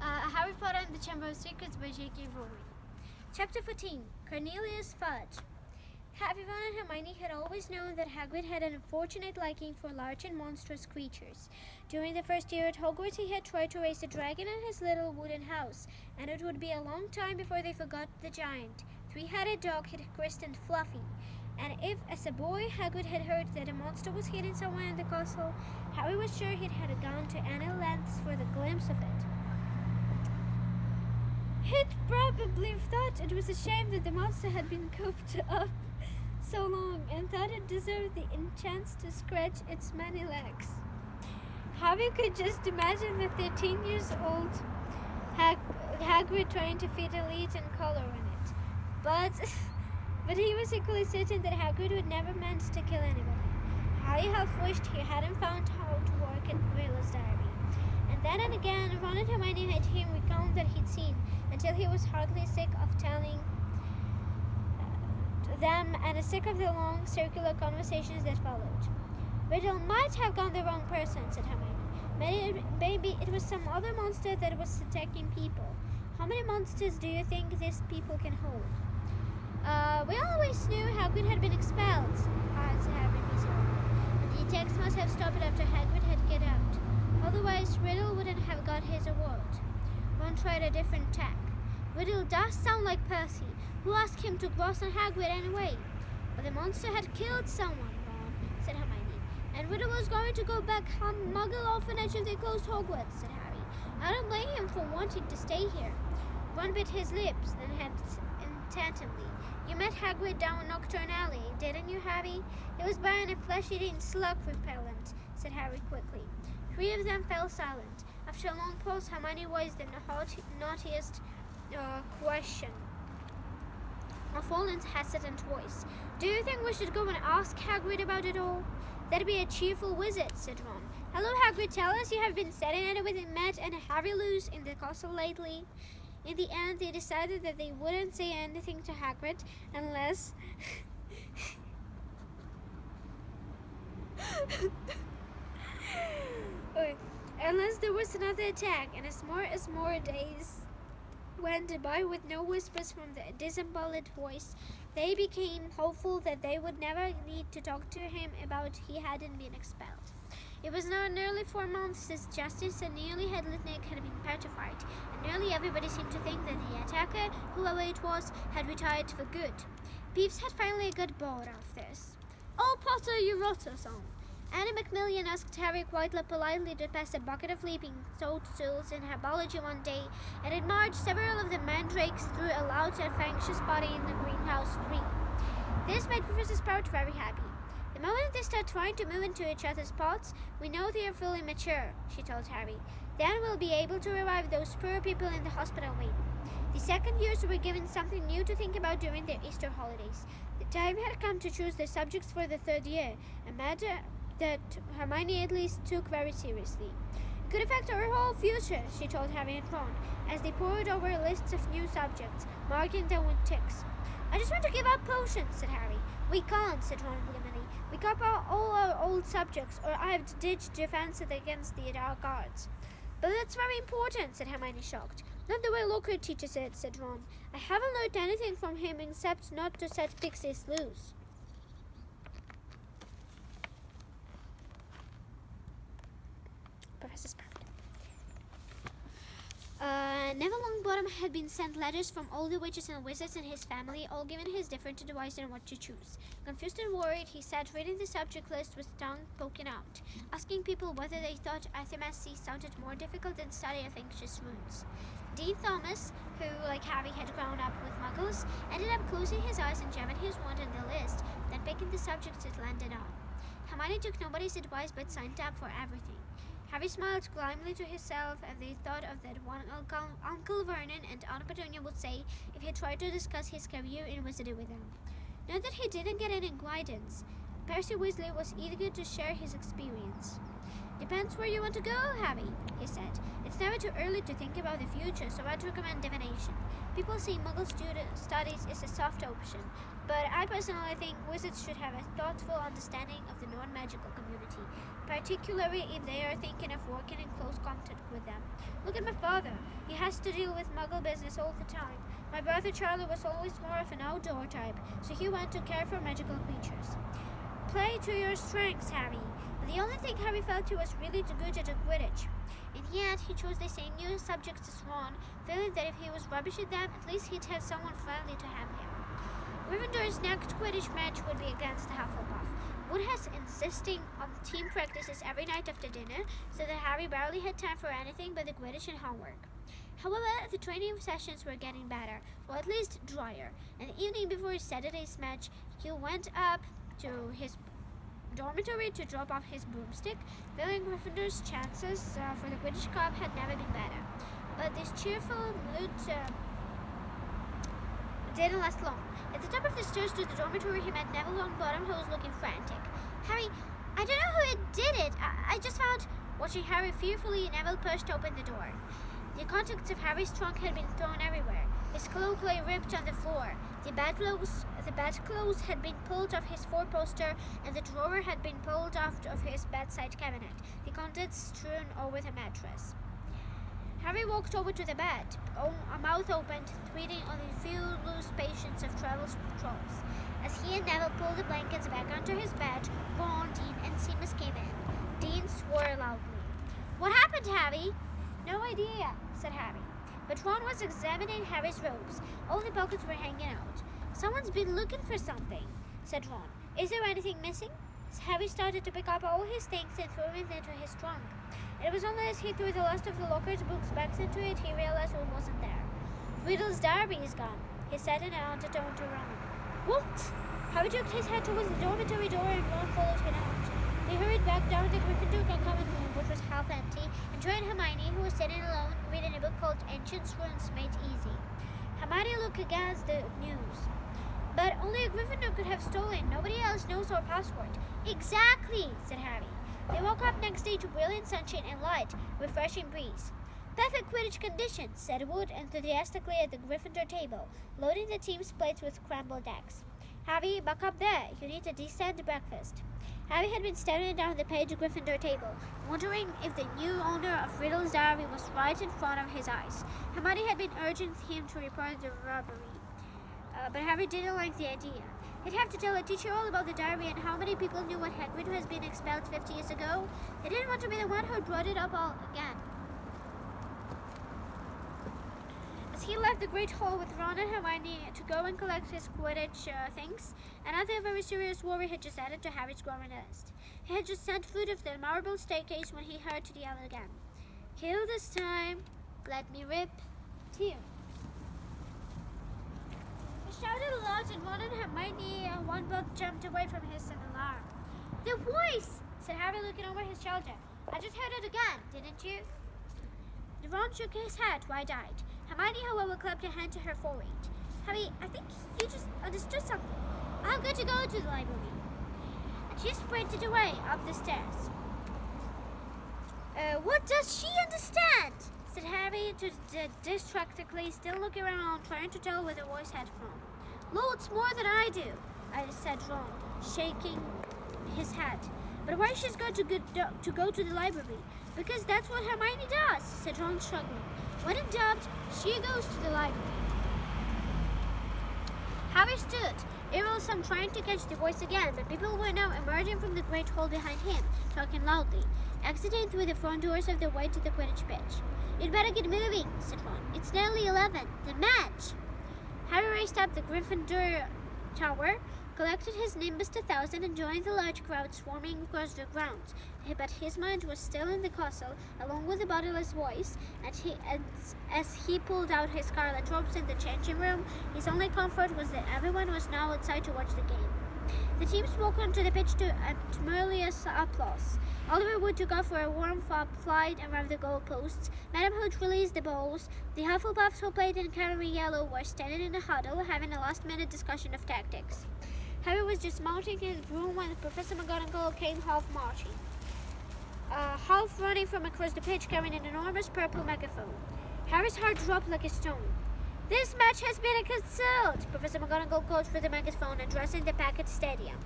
Harry Potter and the Chamber of Secrets by J.K. Rowling. Chapter 14, Cornelius Fudge. Harry, Ron, and Hermione had always known that Hagrid had an unfortunate liking for large and monstrous creatures. During the first year at Hogwarts, he had tried to raise a dragon in his little wooden house, and it would be a long time before they forgot the giant. Three-headed dog he'd christened Fluffy, and if, as a boy, Hagrid had heard that a monster was hidden somewhere in the castle, Harry was sure he'd had gone to any lengths for the glimpse of it. He'd probably thought it was a shame that the monster had been cooped up so long, and thought it deserved the chance to scratch its many legs. Harry could just imagine the 13-year-old Hagrid trying to fit a lead and color in it. But he was equally certain that Hagrid would never meant to kill anybody. Harry half wished he hadn't found how to work at Rilla's diary. And then and again, Ron and Hermione had him recount that he'd seen, until he was heartily sick of telling them and sick of the long circular conversations that followed. Riddle might have gone the wrong person, said Hermione. Maybe it was some other monster that was attacking people. How many monsters do you think these people can hold? We always knew Hagrid had been expelled, answered Harry miserably. And the attacks must have stopped after Hagrid had get out. Otherwise, Riddle wouldn't have got his award. Ron tried a different tack. Riddle does sound like Percy. Who asked him to cross on Hagrid anyway? But the monster had killed someone, Ron, said Hermione. And Riddle was going to go back Muggle orphanage if they closed Hogwarts, said Harry. I don't blame him for wanting to stay here. Ron bit his lips, then said intently, You met Hagrid down Nocturne Alley, didn't you, Harry? He was buying a flesh-eating slug repellent, said Harry quickly. Three of them fell silent. After a long pause, Hermione voiced the naughtiest question of all in a hesitant voice. Do you think we should go and ask Hagrid about it all? That'd be a cheerful visit, said Ron. Hello, Hagrid, tell us you have been setting it with Matt and Harry loose in the castle lately. In the end, they decided that they wouldn't say anything to Hagrid unless... unless there was another attack, and as more days went by with no whispers from the disembodied voice, they became hopeful that they would never need to talk to him about he hadn't been expelled. It was now nearly 4 months since Justice and nearly Headless Nick had been petrified, and nearly everybody seemed to think that the attacker, whoever it was, had retired for good. Peeves had finally got bored of this. Oh, Potter, you rotter song! Annie Macmillan asked Harry quite politely to pass a bucket of leaping toadstools in her biology one day, and it marched several of the mandrakes through a loud and anxious party in the greenhouse tree. This made Professor Sprout very happy. The moment they start trying to move into each other's pots, we know they are fully mature, she told Harry. Then we'll be able to revive those poor people in the hospital wing. The second years were given something new to think about during their Easter holidays. The time had come to choose their subjects for the third year, a matter that Hermione at least took very seriously. It could affect our whole future, she told Harry and Ron, as they pored over lists of new subjects, marking them with ticks. I just want to give up potions, said Harry. We can't, said Ron gloomily. We got all our old subjects, or I have to ditch defense against the dark arts. But that's very important, said Hermione, shocked. Not the way Lockhart teaches it, said Ron. I haven't learned anything from him except not to set pixies loose. Professor Sprout. Neville Longbottom had been sent letters from all the witches and wizards in his family, all giving his different advice on what to choose. Confused and worried, he sat reading the subject list with tongue poking out, asking people whether they thought Arthemasy sounded more difficult than study of anxious runes. Dean Thomas, who, like Harry, had grown up with muggles, ended up closing his eyes and jamming his wand on the list, then picking the subjects it landed on. Hermione took nobody's advice but signed up for everything. Harry smiled grimly to himself as they thought of that one Uncle Vernon and Aunt Petunia would say if he tried to discuss his career in wizardry with them. Not that he didn't get any guidance. Percy Weasley was eager to share his experience. Depends where you want to go, Harry, he said. It's never too early to think about the future, so I'd recommend divination. People say Muggle studies is a soft option, but I personally think wizards should have a thoughtful understanding of the non-magical community. faculty, particularly if they are thinking of working in close contact with them. Look at my father. He has to deal with muggle business all the time. My brother Charlie was always more of an outdoor type, so he went to care for magical creatures. Play to your strengths, Harry. But the only thing Harry felt he was really good at Quidditch. And yet, he chose the same new subjects as Ron, feeling that if he was rubbish at them, at least he'd have someone friendly to help him. Gryffindor's next Quidditch match would be against Hufflepuff. Wood has insisting on team practices every night after dinner, so that Harry barely had time for anything but the Quidditch and homework. However, the training sessions were getting better, or at least drier, and the evening before Saturday's match, he went up to his dormitory to drop off his broomstick, feeling Gryffindor's chances for the Quidditch Cup had never been better. But this cheerful mood didn't last long. At the top of the stairs to the dormitory, he met Neville Longbottom, who was looking frantic. Harry, I don't know who did it. I just found... Watching Harry fearfully, Neville pushed open the door. The contents of Harry's trunk had been thrown everywhere. His cloak lay ripped on the floor. The bedclothes had been pulled off his four-poster, and the drawer had been pulled off of his bedside cabinet, the contents strewn over the mattress. Harry walked over to the bed, a mouth open, tweeting on the few loose patience of Travel's patrols. As he and Neville pulled the blankets back onto his bed, Ron, Dean, and Seamus came in. Dean swore loudly. "What happened, Harry?" "No idea," said Harry. But Ron was examining Harry's robes. All the pockets were hanging out. "Someone's been looking for something," said Ron. "Is there anything missing?" Harry started to pick up all his things and threw them into his trunk. It was only as he threw the last of the locker's books back into it he realized what wasn't there. "Riddle's diary is gone," he said in an undertone to Ron. "What?" Harry jerked his head towards the dormitory door and Ron followed him out. They hurried back down the Gryffindor common room, which was half empty, and joined Hermione, who was sitting alone reading a book called Ancient Runes Made Easy. Hermione looked against the news. "But only a Gryffindor could have stolen. Nobody else knows our password." "Exactly," said Harry. They woke up next day to brilliant sunshine and light, refreshing breeze. "Perfect Quidditch conditions," said Wood enthusiastically at the Gryffindor table, loading the team's plates with scrambled eggs. "Harry, buck up there. You need a decent breakfast." Harry had been staring down the page Gryffindor table, wondering if the new owner of Riddle's diary was right in front of his eyes. Hermione had been urging him to report the robbery, but Harry didn't like the idea. He'd have to tell a teacher all about the diary and how many people knew what Hagrid has been expelled 50 years ago. He didn't want to be the one who brought it up all again. As he left the Great Hall with Ron and Hermione to go and collect his Quidditch things, another very serious worry had just added to Harry's growing list. He had just set foot of the marble staircase when he heard to yell again. "Kill this time, let me rip to you." He shouted aloud and Ron and Hermione and one both jumped away from his alarm. "The voice!" said Harry, looking over his shoulder. "I just heard it again, didn't you?" Ron shook his head wide-eyed. Hermione, however, clapped a hand to her forehead. "Harry, I think you just understood something. I'm going to go to the library." And she sprinted away up the stairs. What does she understand?" said Harry distractedly, still looking around, trying to tell where the voice had from. "Loads more than I do," said Ron, shaking his head. "But why she's going to go to the library?" "Because that's what Hermione does," said Ron, struggling. "When in doubt, she goes to the library." Harry stood, irresolute, trying to catch the voice again, but people were now emerging from the Great Hall behind him, talking loudly, exiting through the front doors of the way to the Quidditch pitch. "You'd better get moving," said Ron. "It's nearly 11. The match!" Harry raced up the Gryffindor tower, collected his Nimbus 1000 and joined the large crowd swarming across the grounds. But his mind was still in the castle, along with the bodiless voice, and as he pulled out his scarlet robes in the changing room, his only comfort was that everyone was now outside to watch the game. The teams walked onto the pitch to tremulous applause. Oliver Wood took off for a warm-up flight around the goalposts. Madam Hooch released the balls. The Hufflepuffs who played in Canary Yellow were standing in a huddle, having a last-minute discussion of tactics. Harry was just mounting his broom when Professor McGonagall came half marching, half running from across the pitch carrying an enormous purple megaphone. Harry's heart dropped like a stone. "This match has been cancelled," Professor McGonagall called through the megaphone, addressing the packed stadium.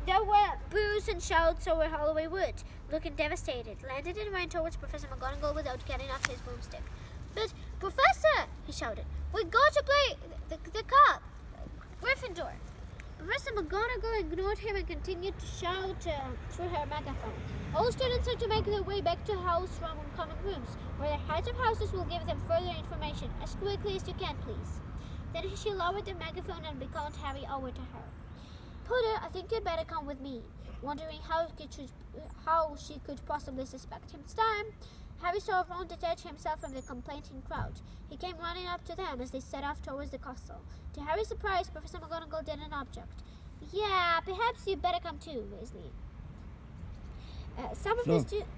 There were boos and shouts over Holloway Wood, looking devastated. Landed and ran towards Professor McGonagall without getting off his broomstick. But, Professor, he shouted, we got to play the cop, Gryffindor. Professor McGonagall ignored him and continued to shout through her megaphone. All students are to make their way back to house from common rooms, where the heads of houses will give them further information, as quickly as you can, please. Then she lowered the megaphone and beckoned Harry over to her. Potter, I think you'd better come with me. Wondering how she could possibly suspect him this time, Harry saw Ron detach himself from the complaining crowd. He came running up to them as they set off towards the castle. To Harry's surprise, Professor McGonagall didn't object. Yeah, perhaps you'd better come too, Weasley. Some of the students...